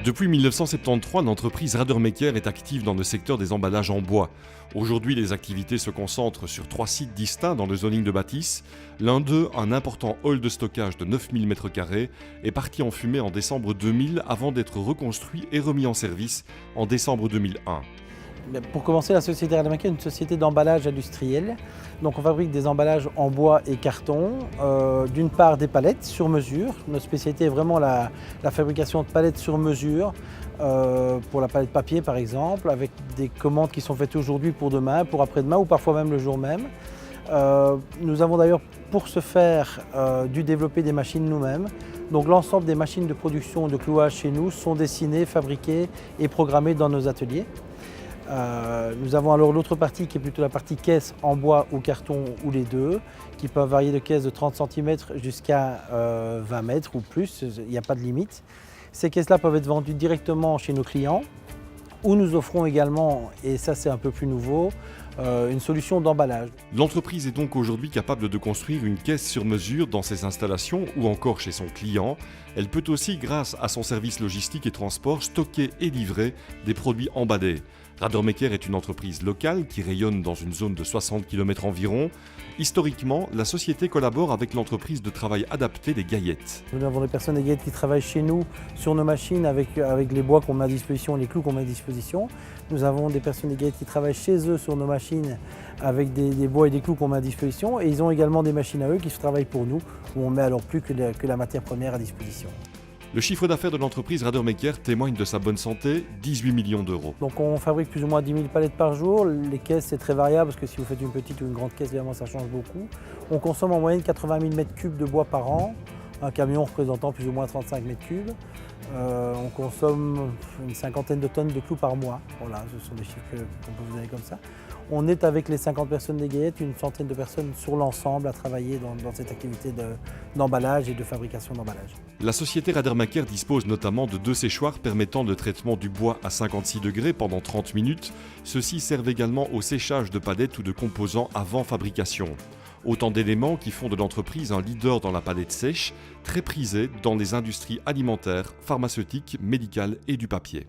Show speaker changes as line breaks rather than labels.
Depuis 1973, l'entreprise Radermaker est active dans le secteur des emballages en bois. Aujourd'hui, les activités se concentrent sur 3 sites distincts dans le zoning de Bâtisse. L'un d'eux, un important hall de stockage de 9000 m², est parti en fumée en décembre 2000 avant d'être reconstruit et remis en service en décembre 2001.
Pour commencer, la société Radermaker est une société d'emballage industriel. Donc on fabrique des emballages en bois et carton, d'une part des palettes sur mesure. Notre spécialité est vraiment la fabrication de palettes sur mesure, pour la palette papier par exemple, avec des commandes qui sont faites aujourd'hui pour demain, pour après-demain ou parfois même le jour même. Nous avons d'ailleurs pour ce faire dû développer des machines nous-mêmes. Donc l'ensemble des machines de production de clouage chez nous sont dessinées, fabriquées et programmées dans nos ateliers. Nous avons alors l'autre partie qui est plutôt la partie caisse en bois ou carton ou les deux, qui peuvent varier de caisse de 30 cm jusqu'à 20 mètres ou plus, il n'y a pas de limite. Ces caisses-là peuvent être vendues directement chez nos clients, ou nous offrons également, et ça c'est un peu plus nouveau, une solution d'emballage.
L'entreprise est donc aujourd'hui capable de construire une caisse sur mesure dans ses installations ou encore chez son client. Elle peut aussi, grâce à son service logistique et transport, stocker et livrer des produits emballés. Radermaker est une entreprise locale qui rayonne dans une zone de 60 km environ. Historiquement, la société collabore avec l'entreprise de travail adapté des Gaillettes.
Nous avons des personnes des Gaillettes qui travaillent chez nous sur nos machines avec les bois qu'on met à disposition, les clous qu'on met à disposition. Nous avons des personnes des Gaillettes qui travaillent chez eux sur nos machines avec des bois et des clous qu'on met à disposition. Et ils ont également des machines à eux qui travaillent pour nous, où on met alors plus que la matière première à disposition.
Le chiffre d'affaires de l'entreprise Radermaker témoigne de sa bonne santé, 18 millions d'euros.
Donc on fabrique plus ou moins 10 000 palettes par jour. Les caisses, c'est très variable parce que si vous faites une petite ou une grande caisse, évidemment, ça change beaucoup. On consomme en moyenne 80 000 m³ de bois par an, un camion représentant plus ou moins 35 m³. On consomme une cinquantaine de tonnes de clous par mois. Voilà, ce sont des chiffres qu'on peut vous donner comme ça. On est avec les 50 personnes des Gaillettes, une centaine de personnes sur l'ensemble à travailler dans cette activité d'emballage et de fabrication d'emballage.
La société Radermaker dispose notamment de 2 séchoirs permettant le traitement du bois à 56 degrés pendant 30 minutes. Ceux-ci servent également au séchage de palettes ou de composants avant fabrication. Autant d'éléments qui font de l'entreprise un leader dans la palette sèche, très prisée dans les industries alimentaires, pharmaceutiques, médicales et du papier.